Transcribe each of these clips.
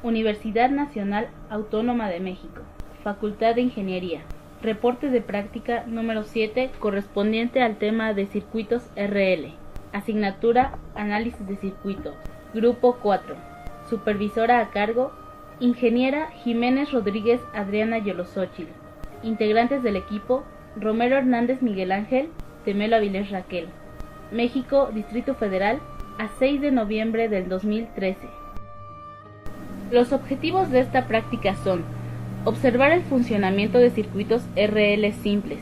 Universidad Nacional Autónoma de México, Facultad de Ingeniería. Reporte de práctica número 7 correspondiente al tema de circuitos RL. Asignatura Análisis de circuitos. Grupo 4. Supervisora a cargo Ingeniera Jiménez Rodríguez Adriana Yolosóchil. Integrantes del equipo Romero Hernández Miguel Ángel, Temelo Avilés Raquel. México, Distrito Federal, a 6 de noviembre del 2013. Los objetivos de esta práctica son observar el funcionamiento de circuitos RL simples,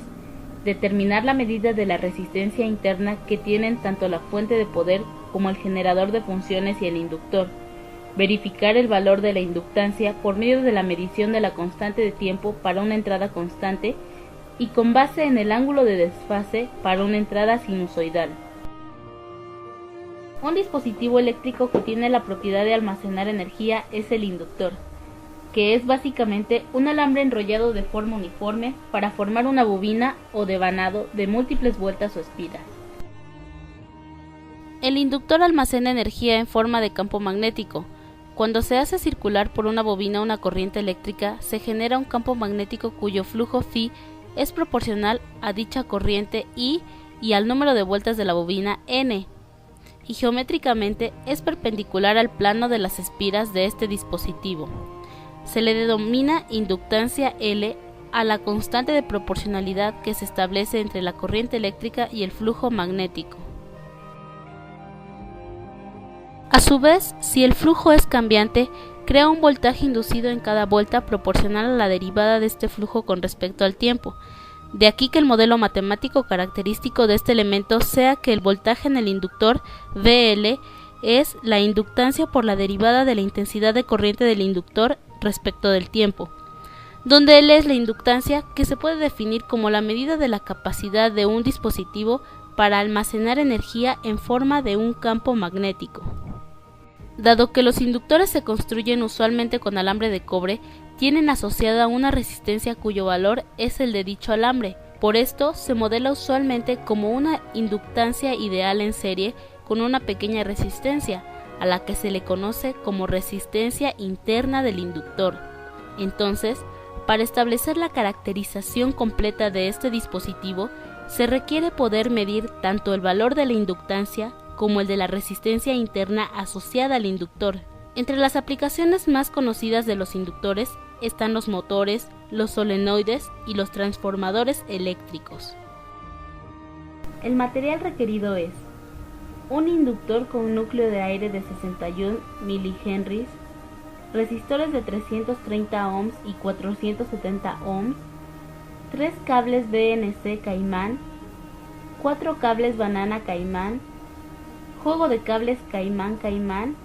determinar la medida de la resistencia interna que tienen tanto la fuente de poder como el generador de funciones y el inductor, verificar el valor de la inductancia por medio de la medición de la constante de tiempo para una entrada constante y con base en el ángulo de desfase para una entrada sinusoidal. Un dispositivo eléctrico que tiene la propiedad de almacenar energía es el inductor, que es básicamente un alambre enrollado de forma uniforme para formar una bobina o devanado de múltiples vueltas o espiras. El inductor almacena energía en forma de campo magnético. Cuando se hace circular por una bobina una corriente eléctrica, se genera un campo magnético cuyo flujo phi es proporcional a dicha corriente I y al número de vueltas de la bobina N, y geométricamente es perpendicular al plano de las espiras de este dispositivo. Se le denomina inductancia L a la constante de proporcionalidad que se establece entre la corriente eléctrica y el flujo magnético. A su vez, si el flujo es cambiante, crea un voltaje inducido en cada vuelta proporcional a la derivada de este flujo con respecto al tiempo. De aquí que el modelo matemático característico de este elemento sea que el voltaje en el inductor VL es la inductancia por la derivada de la intensidad de corriente del inductor respecto del tiempo, donde L es la inductancia, que se puede definir como la medida de la capacidad de un dispositivo para almacenar energía en forma de un campo magnético. Dado que los inductores se construyen usualmente con alambre de cobre, tienen asociada una resistencia cuyo valor es el de dicho alambre. Por esto, se modela usualmente como una inductancia ideal en serie con una pequeña resistencia, a la que se le conoce como resistencia interna del inductor. Entonces, para establecer la caracterización completa de este dispositivo, se requiere poder medir tanto el valor de la inductancia como el de la resistencia interna asociada al inductor. Entre las aplicaciones más conocidas de los inductores están los motores, los solenoides y los transformadores eléctricos. El material requerido es un inductor con un núcleo de aire de 61 mH, resistores de 330 ohms y 470 ohms, 3 cables BNC Caimán, 4 cables banana Caimán, juego de cables Caimán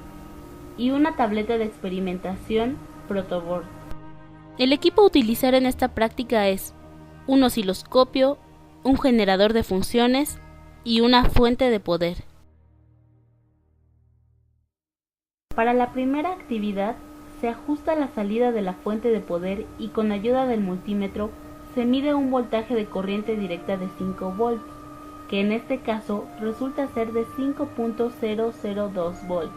y una tableta de experimentación protoboard. El equipo a utilizar en esta práctica es un osciloscopio, un generador de funciones y una fuente de poder. Para la primera actividad, se ajusta la salida de la fuente de poder y con ayuda del multímetro se mide un voltaje de corriente directa de 5 volts, que en este caso resulta ser de 5.002 volts.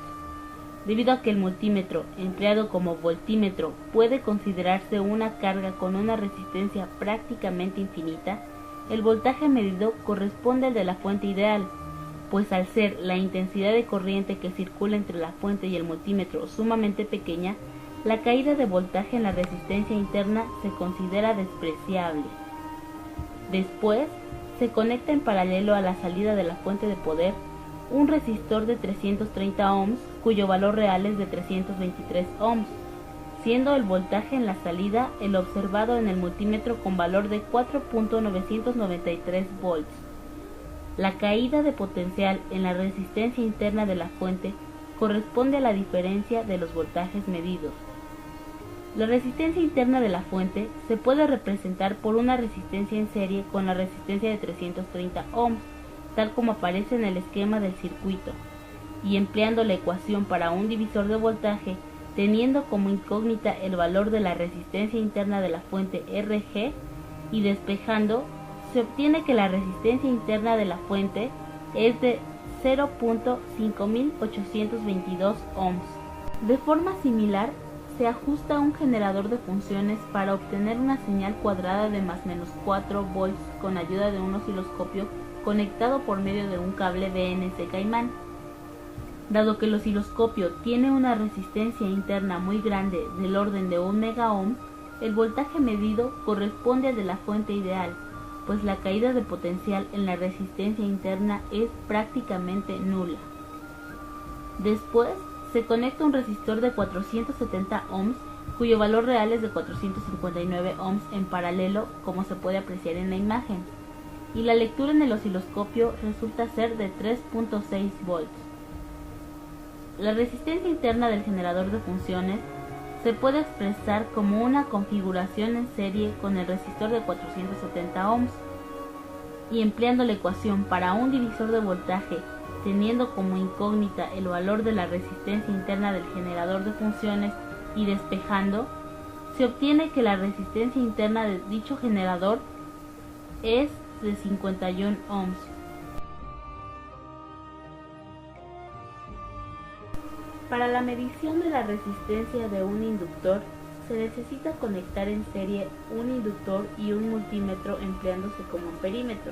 Debido a que el multímetro, empleado como voltímetro, puede considerarse una carga con una resistencia prácticamente infinita, el voltaje medido corresponde al de la fuente ideal, pues al ser la intensidad de corriente que circula entre la fuente y el multímetro sumamente pequeña, la caída de voltaje en la resistencia interna se considera despreciable. Después, se conecta en paralelo a la salida de la fuente de poder un resistor de 330 ohms cuyo valor real es de 323 ohms, siendo el voltaje en la salida el observado en el multímetro con valor de 4.993 volts. La caída de potencial en la resistencia interna de la fuente corresponde a la diferencia de los voltajes medidos. La resistencia interna de la fuente se puede representar por una resistencia en serie con la resistencia de 330 ohms, tal como aparece en el esquema del circuito, y empleando la ecuación para un divisor de voltaje, teniendo como incógnita el valor de la resistencia interna de la fuente RG, y despejando, se obtiene que la resistencia interna de la fuente es de 0.5822 ohms. De forma similar, se ajusta un generador de funciones para obtener una señal cuadrada de +/4 volts con ayuda de un osciloscopio conectado por medio de un cable BNC Caimán. Dado que el osciloscopio tiene una resistencia interna muy grande del orden de 1 megaohm, el voltaje medido corresponde al de la fuente ideal, pues la caída de potencial en la resistencia interna es prácticamente nula. Después, se conecta un resistor de 470 ohms, cuyo valor real es de 459 ohms en paralelo, como se puede apreciar en la imagen, y la lectura en el osciloscopio resulta ser de 3.6 volts. La resistencia interna del generador de funciones se puede expresar como una configuración en serie con el resistor de 470 ohms, y empleando la ecuación para un divisor de voltaje teniendo como incógnita el valor de la resistencia interna del generador de funciones y despejando, se obtiene que la resistencia interna de dicho generador es de 51 ohms. Para la medición de la resistencia de un inductor, se necesita conectar en serie un inductor y un multímetro empleándose como amperímetro.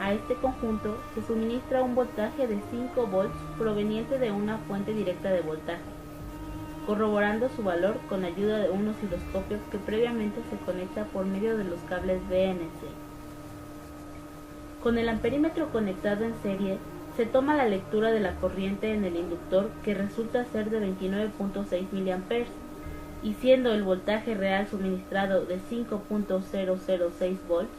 A este conjunto se suministra un voltaje de 5 volts proveniente de una fuente directa de voltaje, corroborando su valor con ayuda de un osciloscopio que previamente se conecta por medio de los cables BNC. Con el amperímetro conectado en serie, se toma la lectura de la corriente en el inductor, que resulta ser de 29.6 mA, y siendo el voltaje real suministrado de 5.006 volts,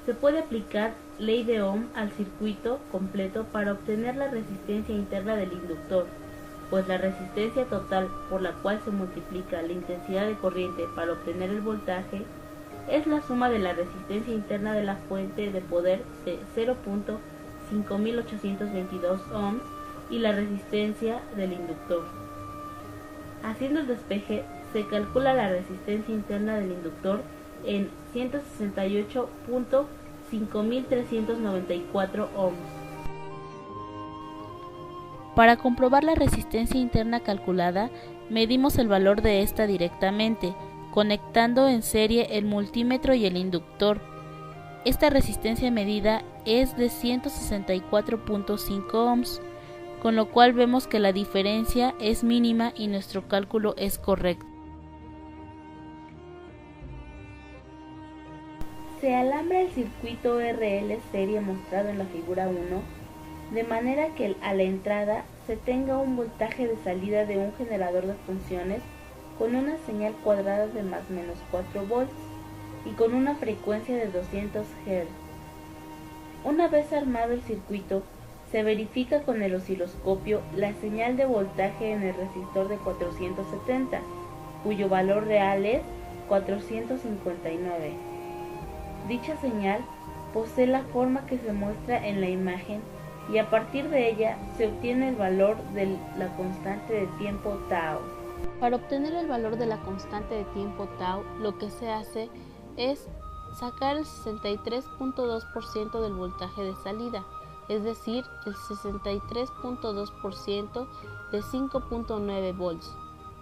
se puede aplicar ley de Ohm al circuito completo para obtener la resistencia interna del inductor, pues la resistencia total por la cual se multiplica la intensidad de corriente para obtener el voltaje es la suma de la resistencia interna de la fuente de poder de 0.5822 ohms y la resistencia del inductor. Haciendo el despeje, se calcula la resistencia interna del inductor en 168.5394 ohms. Para comprobar la resistencia interna calculada, medimos el valor de esta directamente, conectando en serie el multímetro y el inductor. Esta resistencia medida es de 164.5 ohms, con lo cual vemos que la diferencia es mínima y nuestro cálculo es correcto. Se alambra el circuito RL serie mostrado en la figura 1, de manera que a la entrada se tenga un voltaje de salida de un generador de funciones con una señal cuadrada de +/4 volts y con una frecuencia de 200 Hz. Una vez armado el circuito, se verifica con el osciloscopio la señal de voltaje en el resistor de 470, cuyo valor real es 459. Dicha señal posee la forma que se muestra en la imagen y a partir de ella se obtiene el valor de la constante de tiempo tau. Para obtener el valor de la constante de tiempo tau, lo que se hace es sacar el 63.2% del voltaje de salida, es decir, el 63.2% de 5.9 volts.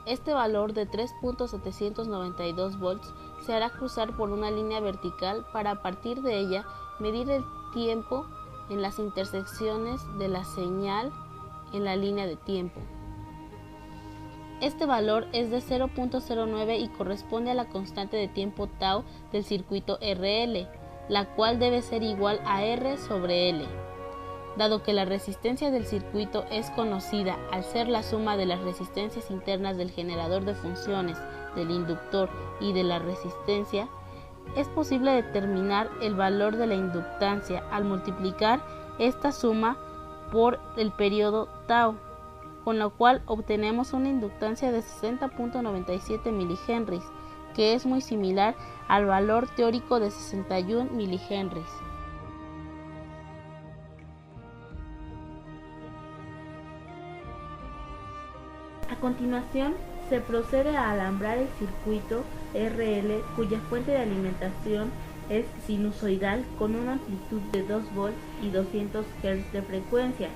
Este valor de 3.792 volts se hará cruzar por una línea vertical para a partir de ella medir el tiempo en las intersecciones de la señal en la línea de tiempo. Este valor es de 0.09 y corresponde a la constante de tiempo tau del circuito RL, la cual debe ser igual a R sobre L. Dado que la resistencia del circuito es conocida al ser la suma de las resistencias internas del generador de funciones, del inductor y de la resistencia, es posible determinar el valor de la inductancia al multiplicar esta suma por el periodo tau, con lo cual obtenemos una inductancia de 60.97 milihenries, que es muy similar al valor teórico de 61 milihenries. A continuación, se procede a alambrar el circuito RL, cuya fuente de alimentación es sinusoidal con una amplitud de 2 volts y 200 Hz de frecuencia,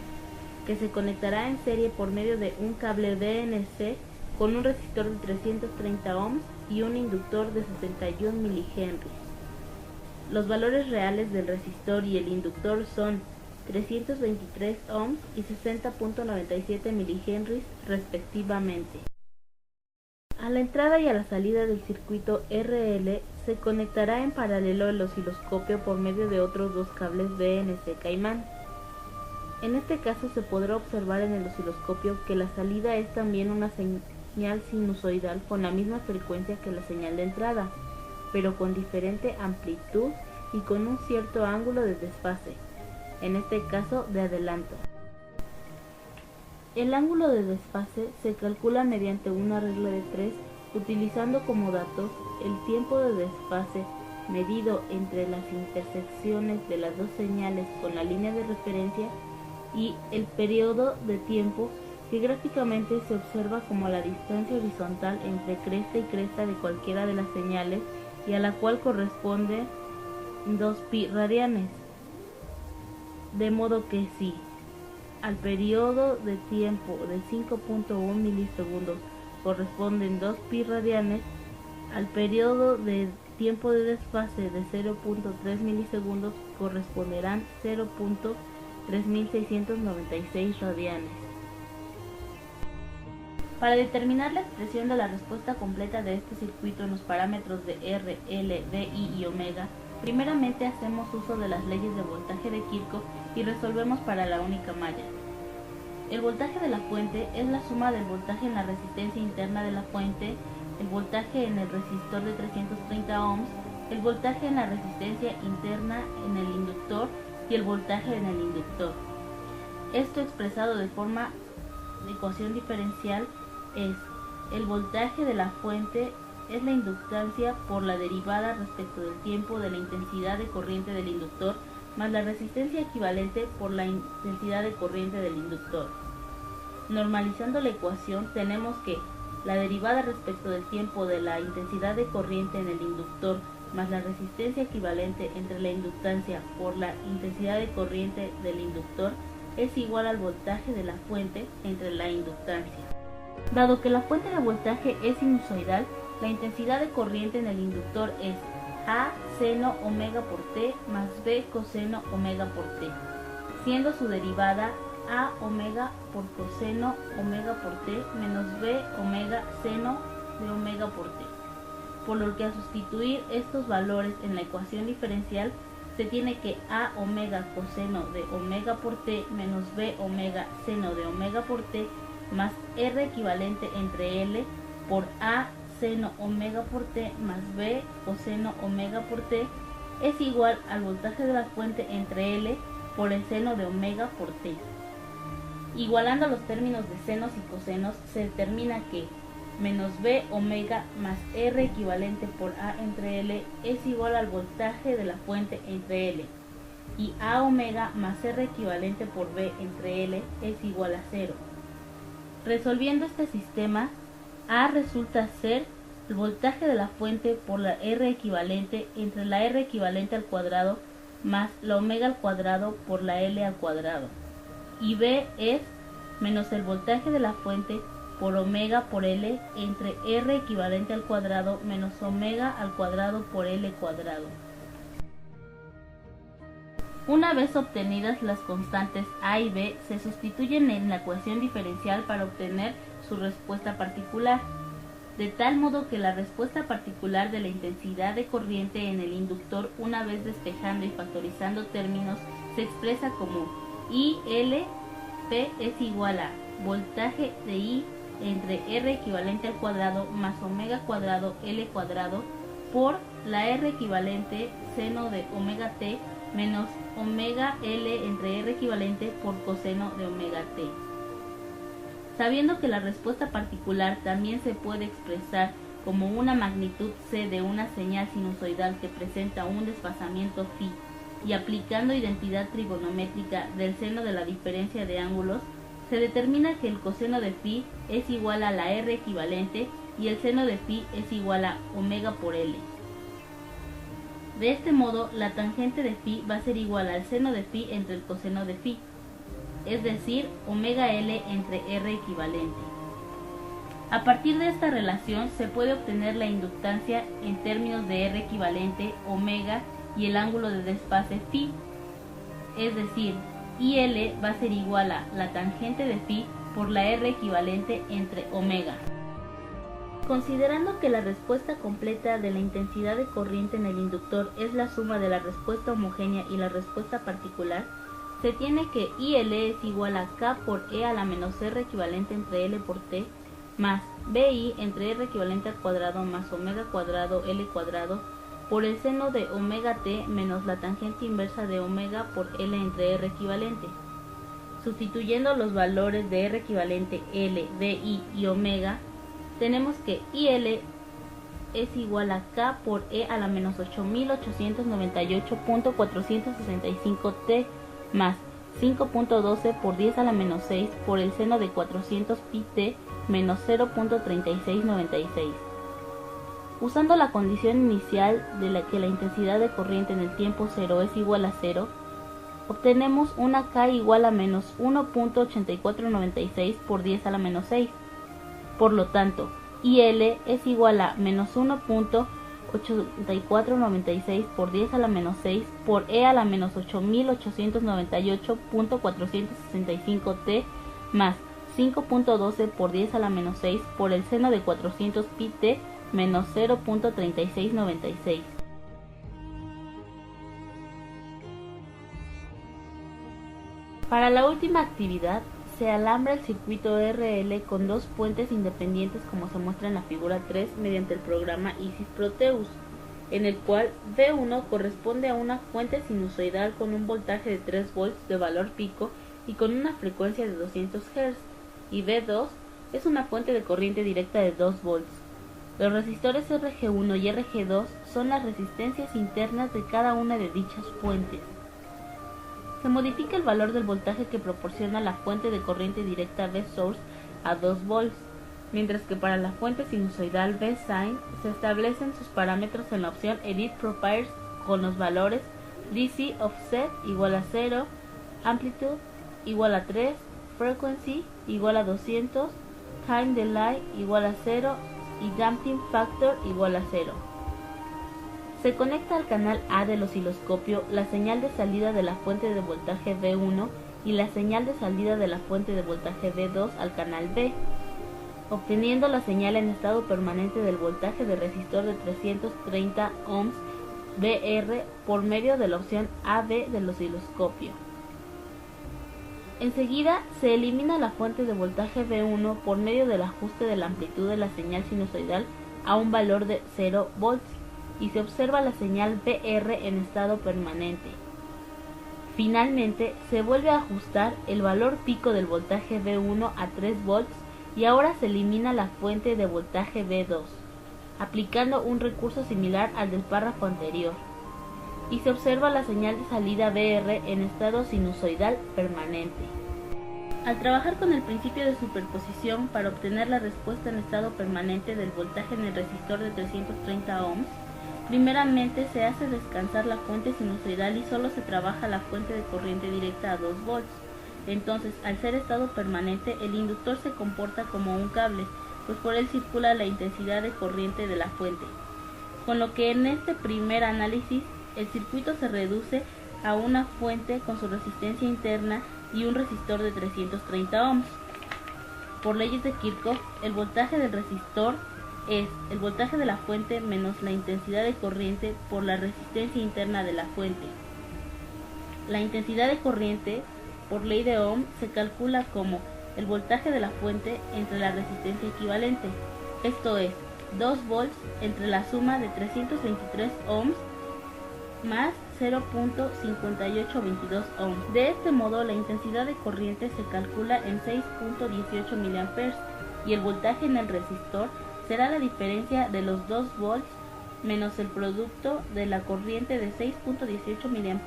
que se conectará en serie por medio de un cable BNC con un resistor de 330 ohms y un inductor de 61 milihenries. Los valores reales del resistor y el inductor son 323 ohms y 60.97 milihenries respectivamente. A la entrada y a la salida del circuito RL se conectará en paralelo el osciloscopio por medio de otros dos cables BNC Caimán. En este caso se podrá observar en el osciloscopio que la salida es también una señal sinusoidal con la misma frecuencia que la señal de entrada, pero con diferente amplitud y con un cierto ángulo de desfase, en este caso de adelanto. El ángulo de desfase se calcula mediante una regla de 3 utilizando como datos el tiempo de desfase medido entre las intersecciones de las dos señales con la línea de referencia y el periodo de tiempo que gráficamente se observa como la distancia horizontal entre cresta y cresta de cualquiera de las señales y a la cual corresponde 2π radianes. De modo que si al periodo de tiempo de 5.1 milisegundos corresponden 2π radianes, al periodo de tiempo de desfase de 0.3 milisegundos corresponderán 0.3696 radianes. Para determinar la expresión de la respuesta completa de este circuito en los parámetros de R, L, D, I y omega, primeramente hacemos uso de las leyes de voltaje de Kirchhoff y resolvemos para la única malla. El voltaje de la fuente es la suma del voltaje en la resistencia interna de la fuente, el voltaje en el resistor de 330 ohms, el voltaje en la resistencia interna en el inductor y el voltaje en el inductor. Esto expresado de forma de ecuación diferencial es: el voltaje de la fuente es la inductancia por la derivada respecto del tiempo de la intensidad de corriente del inductor más la resistencia equivalente por la intensidad de corriente del inductor. Normalizando la ecuación tenemos que la derivada respecto del tiempo de la intensidad de corriente en el inductor más la resistencia equivalente entre la inductancia por la intensidad de corriente del inductor es igual al voltaje de la fuente entre la inductancia. Dado que la fuente de voltaje es sinusoidal, la intensidad de corriente en el inductor es A seno omega por T más B coseno omega por T, siendo su derivada A omega por coseno omega por T menos B omega seno de omega por T. Por lo que al sustituir estos valores en la ecuación diferencial, se tiene que A omega coseno de omega por T menos B omega seno de omega por T más R equivalente entre L por A seno omega por T más B coseno omega por T es igual al voltaje de la fuente entre L por el seno de omega por T. Igualando los términos de senos y cosenos, se determina que menos B omega más R equivalente por A entre L es igual al voltaje de la fuente entre L, y A omega más R equivalente por B entre L es igual a 0. Resolviendo este sistema, A resulta ser el voltaje de la fuente por la R equivalente entre la R equivalente al cuadrado más la omega al cuadrado por la L al cuadrado, y B es menos el voltaje de la fuente por omega por L entre R equivalente al cuadrado menos omega al cuadrado por L cuadrado. Una vez obtenidas las constantes A y B, se sustituyen en la ecuación diferencial para obtener su respuesta particular, de tal modo que la respuesta particular de la intensidad de corriente en el inductor, una vez despejando y factorizando términos, se expresa como ILP es igual a voltaje de I entre R equivalente al cuadrado más omega cuadrado L cuadrado por la R equivalente seno de omega T menos omega L entre R equivalente por coseno de omega T. Sabiendo que la respuesta particular también se puede expresar como una magnitud C de una señal sinusoidal que presenta un desfasamiento phi, y aplicando identidad trigonométrica del seno de la diferencia de ángulos, se determina que el coseno de phi es igual a la R equivalente y el seno de phi es igual a omega por L. De este modo, la tangente de phi va a ser igual al seno de phi entre el coseno de phi, es decir, omega L entre R equivalente. A partir de esta relación se puede obtener la inductancia en términos de R equivalente, omega y el ángulo de desfase phi, es decir, IL va a ser igual a la tangente de phi por la R equivalente entre omega. Considerando que la respuesta completa de la intensidad de corriente en el inductor es la suma de la respuesta homogénea y la respuesta particular, se tiene que IL es igual a K por E a la menos R equivalente entre L por T más BI entre R equivalente al cuadrado más omega cuadrado L cuadrado por el seno de omega T menos la tangente inversa de omega por L entre R equivalente. Sustituyendo los valores de R equivalente, L, BI y omega, tenemos que IL es igual a K por E a la menos 8898.465 T más 5.12 por 10 a la menos 6 por el seno de 400 pi T menos 0.3696. Usando la condición inicial de la que la intensidad de corriente en el tiempo 0 es igual a 0, obtenemos una K igual a menos 1.8496 por 10 a la menos 6. Por lo tanto, IL es igual a menos 1.8496 por 10 a la menos 6 por E a la menos 8898.465 T más 5.12 por 10 a la menos 6 por el seno de 400 pi T menos 0.3696. Para la última actividad, se alambra el circuito RL con dos puentes independientes como se muestra en la figura 3 mediante el programa Isis Proteus, en el cual V1 corresponde a una fuente sinusoidal con un voltaje de 3 volts de valor pico y con una frecuencia de 200 Hz, y V2 es una fuente de corriente directa de 2 volts. Los resistores RG1 y RG2 son las resistencias internas de cada una de dichas fuentes. Se modifica el valor del voltaje que proporciona la fuente de corriente directa V-source a 2 volts, mientras que para la fuente sinusoidal V-sine se establecen sus parámetros en la opción Edit Profiles con los valores DC offset igual a 0, Amplitude igual a 3, Frequency igual a 200, Time Delay igual a 0 y Damping Factor igual a 0. Se conecta al canal A del osciloscopio la señal de salida de la fuente de voltaje V1 y la señal de salida de la fuente de voltaje V2 al canal B, obteniendo la señal en estado permanente del voltaje de resistor de 330 ohms VR por medio de la opción AB del osciloscopio. Enseguida se elimina la fuente de voltaje V1 por medio del ajuste de la amplitud de la señal sinusoidal a un valor de 0 volts y se observa la señal VR en estado permanente. Finalmente, se vuelve a ajustar el valor pico del voltaje V1 a 3 volts y ahora se elimina la fuente de voltaje V2, aplicando un recurso similar al del párrafo anterior, y se observa la señal de salida VR en estado sinusoidal permanente. Al trabajar con el principio de superposición para obtener la respuesta en estado permanente del voltaje en el resistor de 330 ohms, primeramente se hace descansar la fuente sinusoidal y solo se trabaja la fuente de corriente directa a 2 volts. Entonces, al ser estado permanente, el inductor se comporta como un cable, pues por él circula la intensidad de corriente de la fuente. Con lo que en este primer análisis, el circuito se reduce a una fuente con su resistencia interna y un resistor de 330 ohms. Por leyes de Kirchhoff, el voltaje del resistor es el voltaje de la fuente menos la intensidad de corriente por la resistencia interna de la fuente. La intensidad de corriente, por ley de Ohm, se calcula como el voltaje de la fuente entre la resistencia equivalente, esto es, 2 volts entre la suma de 323 ohms más 0.5822 ohms. De este modo, la intensidad de corriente se calcula en 6.18 mA y el voltaje en el resistor será la diferencia de los 2 volts menos el producto de la corriente de 6.18 mA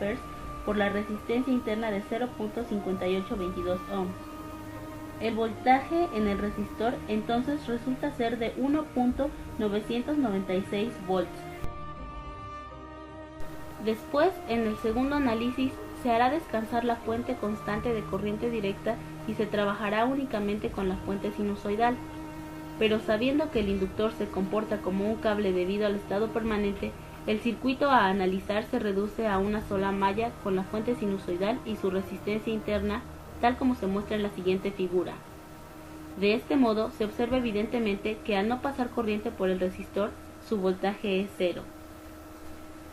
por la resistencia interna de 0.5822 ohms. El voltaje en el resistor entonces resulta ser de 1.996 volts. Después, en el segundo análisis, se hará descansar la fuente constante de corriente directa y se trabajará únicamente con la fuente sinusoidal. pero sabiendo que el inductor se comporta como un cable debido al estado permanente, el circuito a analizar se reduce a una sola malla con la fuente sinusoidal y su resistencia interna, tal como se muestra en la siguiente figura. De este modo, se observa evidentemente que al no pasar corriente por el resistor, su voltaje es cero.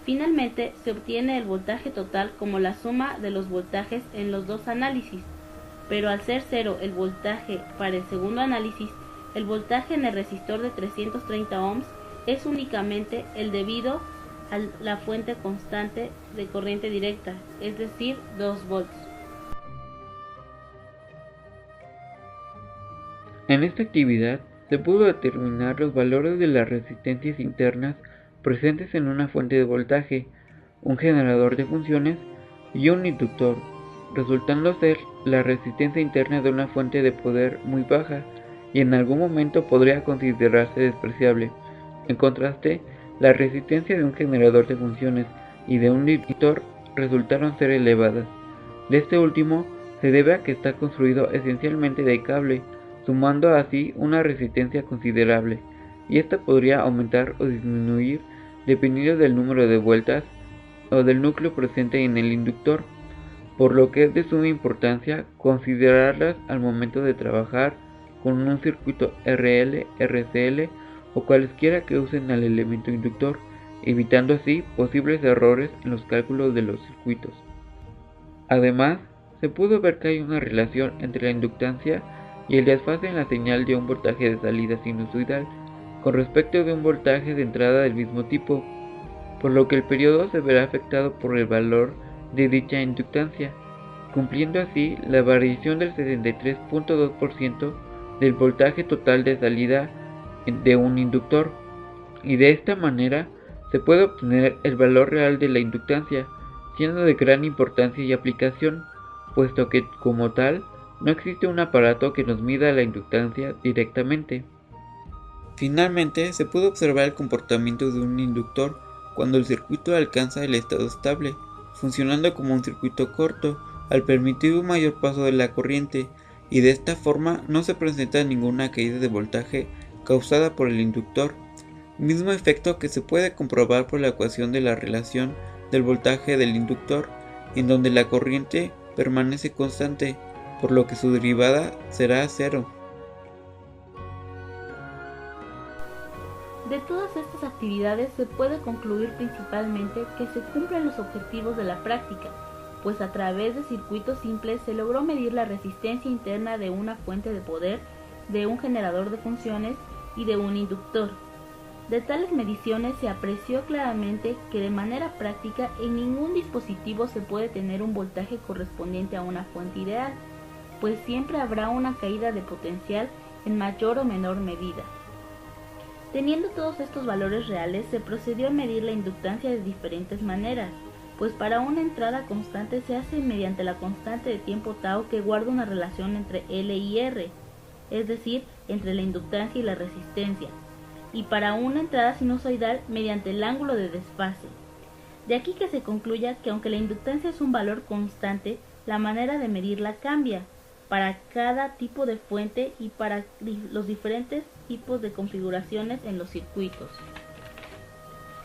Finalmente, se obtiene el voltaje total como la suma de los voltajes en los dos análisis, pero al ser cero el voltaje para el segundo análisis, el voltaje en el resistor de 330 ohms es únicamente el debido a la fuente constante de corriente directa, es decir, 2 volts. En esta actividad se pudo determinar los valores de las resistencias internas presentes en una fuente de voltaje, un generador de funciones y un inductor, resultando ser la resistencia interna de una fuente de poder muy baja y en algún momento podría considerarse despreciable. En contraste, la resistencia de un generador de funciones y de un inductor resultaron ser elevadas. De este último se debe a que está construido esencialmente de cable, sumando así una resistencia considerable, y esta podría aumentar o disminuir dependiendo del número de vueltas o del núcleo presente en el inductor, por lo que es de suma importancia considerarlas al momento de trabajar con un circuito RL, RCL o cualesquiera que usen al elemento inductor, evitando así posibles errores en los cálculos de los circuitos. Además, se pudo ver que hay una relación entre la inductancia y el desfase en la señal de un voltaje de salida sinusoidal con respecto de un voltaje de entrada del mismo tipo, por lo que el periodo se verá afectado por el valor de dicha inductancia, cumpliendo así la variación del 73.2% del voltaje total de salida de un inductor, y de esta manera se puede obtener el valor real de la inductancia, siendo de gran importancia y aplicación, puesto que como tal no existe un aparato que nos mida la inductancia directamente. Finalmente, se pudo observar el comportamiento de un inductor cuando el circuito alcanza el estado estable, funcionando como un circuito corto al permitir un mayor paso de la corriente, y de esta forma no se presenta ninguna caída de voltaje causada por el inductor, mismo efecto que se puede comprobar por la ecuación de la relación del voltaje del inductor, en donde la corriente permanece constante, por lo que su derivada será cero. De todas estas actividades se puede concluir principalmente que se cumplen los objetivos de la práctica, pues a través de circuitos simples se logró medir la resistencia interna de una fuente de poder, de un generador de funciones y de un inductor. De tales mediciones se apreció claramente que de manera práctica en ningún dispositivo se puede tener un voltaje correspondiente a una fuente ideal, pues siempre habrá una caída de potencial en mayor o menor medida. Teniendo todos estos valores reales, se procedió a medir la inductancia de diferentes maneras, pues para una entrada constante se hace mediante la constante de tiempo tau que guarda una relación entre L y R, es decir, entre la inductancia y la resistencia, y para una entrada sinusoidal mediante el ángulo de desfase. De aquí que se concluya que aunque la inductancia es un valor constante, la manera de medirla cambia para cada tipo de fuente y para los diferentes tipos de configuraciones en los circuitos.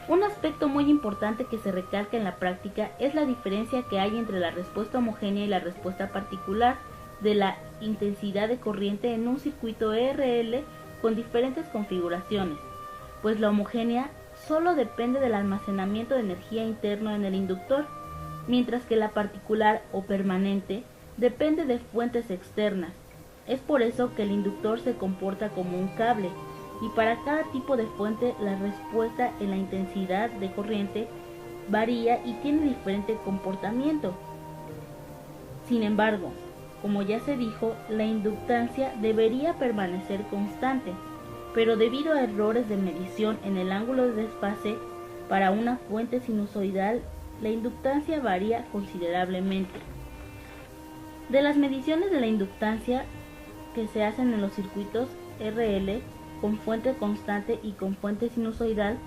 Un aspecto muy importante que se recalca en la práctica es la diferencia que hay entre la respuesta homogénea y la respuesta particular de la intensidad de corriente en un circuito RL con diferentes configuraciones, pues la homogénea solo depende del almacenamiento de energía interno en el inductor, mientras que la particular o permanente depende de fuentes externas. Es por eso que el inductor se comporta como un cable, y para cada tipo de fuente la respuesta en la intensidad de corriente varía y tiene diferente comportamiento. Sin embargo, como ya se dijo, la inductancia debería permanecer constante, pero debido a errores de medición en el ángulo de desfase para una fuente sinusoidal, la inductancia varía considerablemente. De las mediciones de la inductancia que se hacen en los circuitos RL con fuente constante y con fuente sinusoidal,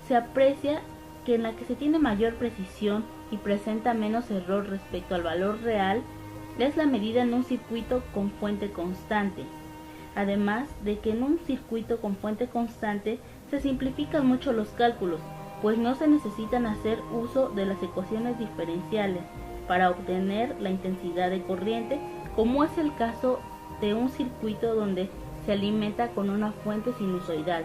se aprecia que en la que se tiene mayor precisión y presenta menos error respecto al valor real es la medida en un circuito con fuente constante. además de que en un circuito con fuente constante se simplifican mucho los cálculos, pues no se necesitan hacer uso de las ecuaciones diferenciales para obtener la intensidad de corriente, como es el caso de un circuito donde se alimenta con una fuente sinusoidal.